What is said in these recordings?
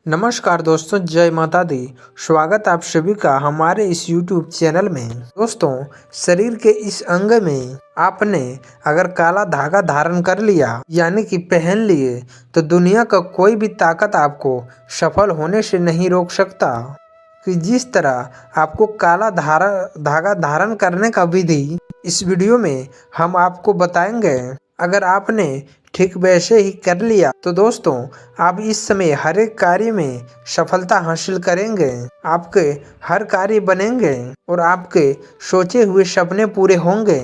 नमस्कार दोस्तों, जय माता दी। स्वागत आप सभी का हमारे इस YouTube चैनल में। दोस्तों, शरीर के इस अंग में आपने अगर काला धागा धारण कर लिया यानी कि पहन लिए तो दुनिया का कोई भी ताकत आपको सफल होने से नहीं रोक सकता। कि जिस तरह आपको धागा धारण करने का विधि इस वीडियो में हम आपको बताएंगे। अगर आपने ठीक वैसे ही कर लिया तो दोस्तों आप इस समय हर एक कार्य में सफलता हासिल करेंगे, आपके हर कार्य बनेंगे और आपके सोचे हुए सपने पूरे होंगे।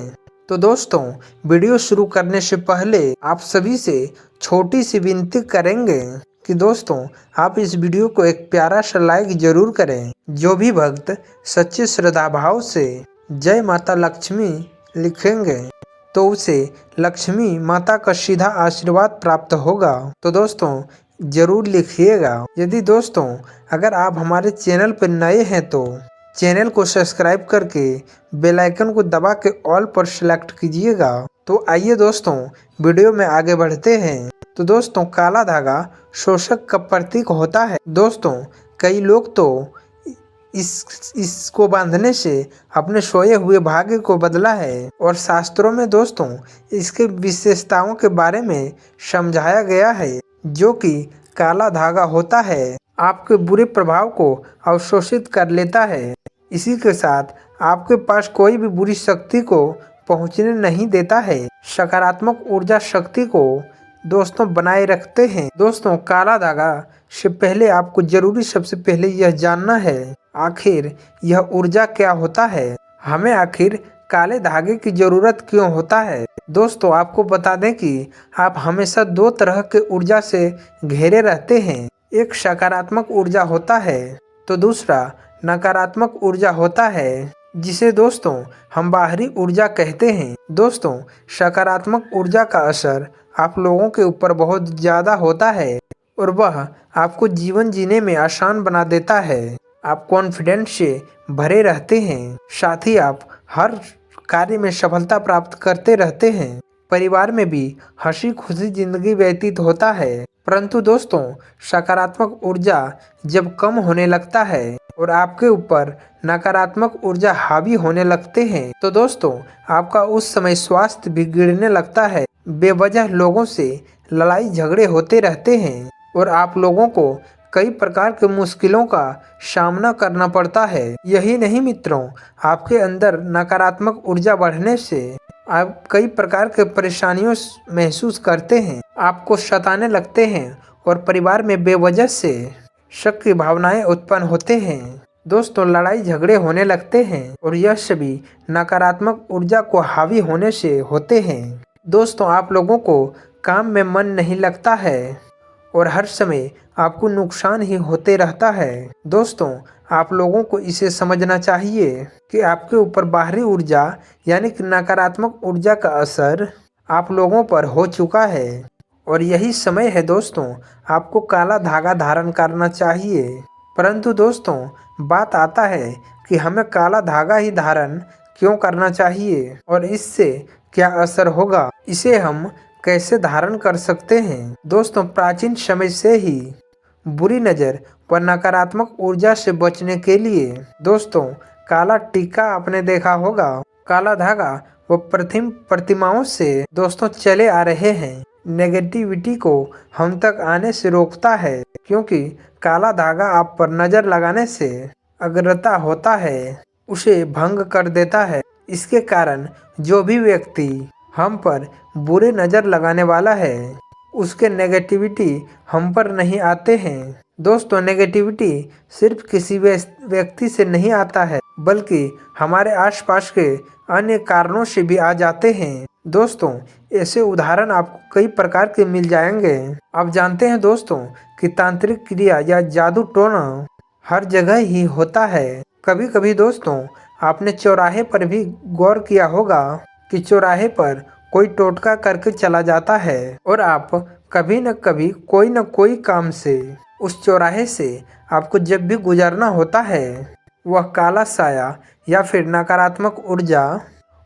तो दोस्तों, वीडियो शुरू करने से पहले आप सभी से छोटी सी विनती करेंगे कि दोस्तों आप इस वीडियो को एक प्यारा सा लाइक जरूर करें। जो भी भक्त सच्चे श्रद्धा भाव से जय माता लक्ष्मी लिखेंगे तो उसे लक्ष्मी माता का सीधा आशीर्वाद प्राप्त होगा। तो दोस्तों जरूर लिखिएगा। यदि दोस्तों अगर आप हमारे चैनल पर नए हैं तो चैनल को सब्सक्राइब करके बेल आइकन को दबा के ऑल पर सेलेक्ट कीजिएगा। तो आइए दोस्तों वीडियो में आगे बढ़ते हैं। तो दोस्तों काला धागा शोषक का प्रतीक होता है। दोस्तों कई लोग तो इसको बांधने से अपने सोए हुए भाग्य को बदला है और शास्त्रों में दोस्तों इसके विशेषताओं के बारे में समझाया गया है। जो कि काला धागा होता है आपके बुरे प्रभाव को अवशोषित कर लेता है। इसी के साथ आपके पास कोई भी बुरी शक्ति को पहुंचने नहीं देता है, सकारात्मक ऊर्जा शक्ति को दोस्तों बनाए रखते हैं। दोस्तों काला धागा से पहले आपको जरूरी सबसे पहले यह जानना है आखिर यह ऊर्जा क्या होता है, हमें आखिर काले धागे की जरूरत क्यों होता है। दोस्तों आपको बता दें कि आप हमेशा दो तरह के ऊर्जा से घिरे रहते हैं। एक सकारात्मक ऊर्जा होता है तो दूसरा नकारात्मक ऊर्जा होता है, जिसे दोस्तों हम बाहरी ऊर्जा कहते हैं। दोस्तों सकारात्मक ऊर्जा का असर आप लोगों के ऊपर बहुत ज़्यादा होता है और वह आपको जीवन जीने में आसान बना देता है। आप कॉन्फिडेंस से भरे रहते हैं, साथ ही आप हर कार्य में सफलता प्राप्त करते रहते हैं। परिवार में भी हंसी खुशी जिंदगी व्यतीत होता है। परंतु दोस्तों सकारात्मक ऊर्जा जब कम होने लगता है और आपके ऊपर नकारात्मक ऊर्जा हावी होने लगते हैं तो दोस्तों आपका उस समय स्वास्थ्य भी गिरने लगता है। बेवजह लोगों से लड़ाई झगड़े होते रहते हैं और आप लोगों को कई प्रकार के मुश्किलों का सामना करना पड़ता है। यही नहीं मित्रों, आपके अंदर नकारात्मक ऊर्जा बढ़ने से आप कई प्रकार के परेशानियों महसूस करते हैं, आपको सताने लगते हैं और परिवार में बेवजह से शक की भावनाएं उत्पन्न होते हैं। दोस्तों लड़ाई झगड़े होने लगते हैं और यह सभी नकारात्मक ऊर्जा को हावी होने से होते हैं। दोस्तों आप लोगों को काम में मन नहीं लगता है और हर समय आपको नुकसान ही होते रहता है। दोस्तों आप लोगों को इसे समझना चाहिए कि आपके ऊपर बाहरी ऊर्जा यानी कि नकारात्मक ऊर्जा का असर आप लोगों पर हो चुका है और यही समय है दोस्तों आपको काला धागा धारण करना चाहिए। परंतु दोस्तों बात आता है कि हमें काला धागा ही धारण क्यों करना चाहिए और इससे क्या असर होगा, इसे हम कैसे धारण कर सकते हैं। दोस्तों प्राचीन समय से ही बुरी नज़र व नकारात्मक ऊर्जा से बचने के लिए दोस्तों काला टीका आपने देखा होगा। काला धागा व प्रतिमाओं से दोस्तों चले आ रहे हैं, नेगेटिविटी को हम तक आने से रोकता है, क्योंकि काला धागा आप पर नज़र लगाने से अग्रता होता है, उसे भंग कर देता है। इसके कारण जो भी व्यक्ति हम पर बुरे नज़र लगाने वाला है उसके नेगेटिविटी हम पर नहीं आते हैं। दोस्तों नेगेटिविटी सिर्फ किसी व्यक्ति से नहीं आता है बल्कि हमारे आसपास के अन्य कारणों से भी आ जाते हैं। दोस्तों ऐसे उदाहरण आपको कई प्रकार के मिल जाएंगे। आप जानते हैं दोस्तों कि तांत्रिक क्रिया या जादू टोना हर जगह ही होता है। कभी कभी दोस्तों आपने चौराहे पर भी गौर किया होगा कि चौराहे पर कोई टोटका करके चला जाता है और आप कभी न कभी कोई न कोई काम से उस चौराहे से आपको जब भी गुजरना होता है वह काला साया या फिर नकारात्मक ऊर्जा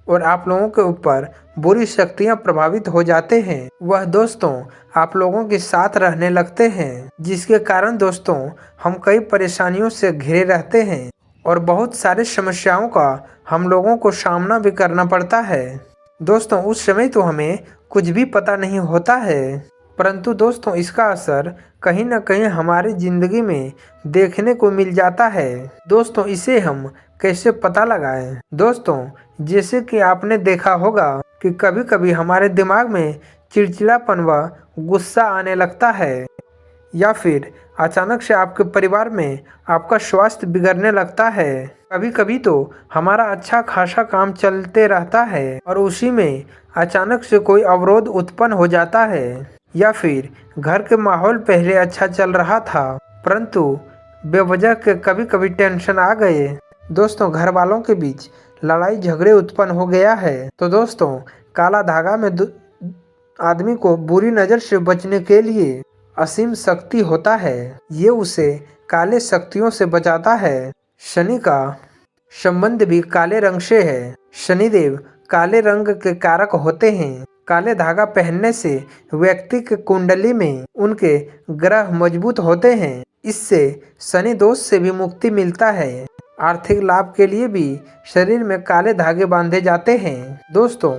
और आप लोगों के ऊपर बुरी शक्तियां प्रभावित हो जाते हैं। वह दोस्तों आप लोगों के साथ रहने लगते हैं, जिसके कारण दोस्तों हम कई परेशानियों से घिरे रहते हैं और बहुत सारी समस्याओं का हम लोगों को सामना भी करना पड़ता है। दोस्तों उस समय तो हमें कुछ भी पता नहीं होता है, परंतु दोस्तों इसका असर कहीं ना कहीं हमारी ज़िंदगी में देखने को मिल जाता है। दोस्तों इसे हम कैसे पता लगाएं? दोस्तों जैसे कि आपने देखा होगा कि कभी कभी हमारे दिमाग में चिड़चिड़ापन व गुस्सा आने लगता है, या फिर अचानक से आपके परिवार में आपका स्वास्थ्य बिगड़ने लगता है। कभी कभी तो हमारा अच्छा खासा काम चलते रहता है और उसी में अचानक से कोई अवरोध उत्पन्न हो जाता है, या फिर घर के माहौल पहले अच्छा चल रहा था परंतु बेवजह के कभी कभी टेंशन आ गए। दोस्तों घर वालों के बीच लड़ाई झगड़े उत्पन्न हो गया है। तो दोस्तों काला धागा में आदमी को बुरी नज़र से बचने के लिए असीम शक्ति होता है। ये उसे काले शक्तियों से बचाता है। शनि का संबंध भी काले रंग से है। शनिदेव काले रंग के कारक होते हैं। काले धागा पहनने से व्यक्ति के कुंडली में उनके ग्रह मजबूत होते हैं। इससे शनि दोष से भी मुक्ति मिलता है। आर्थिक लाभ के लिए भी शरीर में काले धागे बांधे जाते हैं। दोस्तों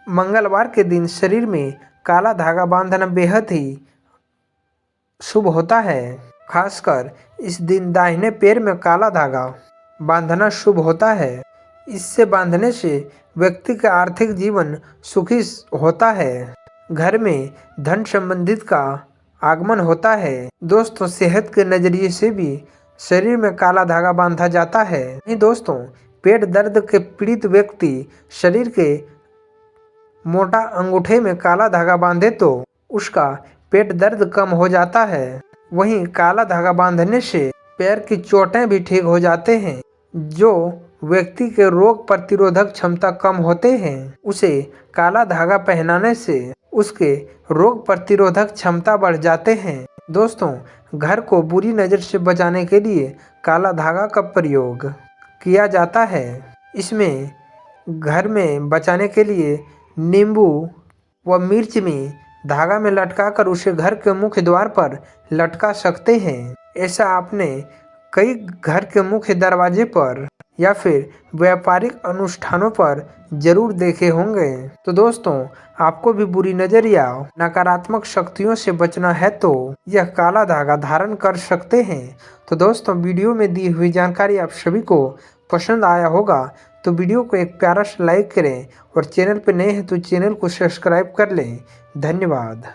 मंगलवार के दिन शरीर में काला धागा बांधना बेहद ही शुभ होता है। खासकर इस दिन दाहिने पैर में काला धागा बांधना शुभ होता है। इससे बांधने से व्यक्ति का आर्थिक जीवन सुखी होता है। घर में धन संबंधित का आगमन होता है। दोस्तों सेहत के नज़रिए से भी शरीर में काला धागा बांधा जाता है। नहीं दोस्तों पेट दर्द के पीड़ित व्यक्ति शरीर के मोटा अंगूठे में काला धागा बांधे तो उसका पेट दर्द कम हो जाता है। वहीं काला धागा बांधने से पैर की चोटें भी ठीक हो जाते हैं। जो व्यक्ति के रोग प्रतिरोधक क्षमता कम होते हैं उसे काला धागा पहनाने से उसके रोग प्रतिरोधक क्षमता बढ़ जाते हैं। दोस्तों घर को बुरी नज़र से बचाने के लिए काला धागा का प्रयोग किया जाता है। इसमें घर में बचाने के लिए नींबू व मिर्च में धागा में लटकाकर उसे घर के मुख्य द्वार पर लटका सकते हैं। ऐसा आपने कई घर के मुख्य दरवाजे पर या फिर व्यापारिक अनुष्ठानों पर जरूर देखे होंगे। तो दोस्तों आपको भी बुरी नज़र या नकारात्मक शक्तियों से बचना है तो यह काला धागा धारण कर सकते हैं। तो दोस्तों वीडियो में दी हुई जानकारी आप सभी को पसंद आया होगा तो वीडियो को एक प्यारा सा लाइक करें और चैनल पर नए हैं तो चैनल को सब्सक्राइब कर लें। धन्यवाद।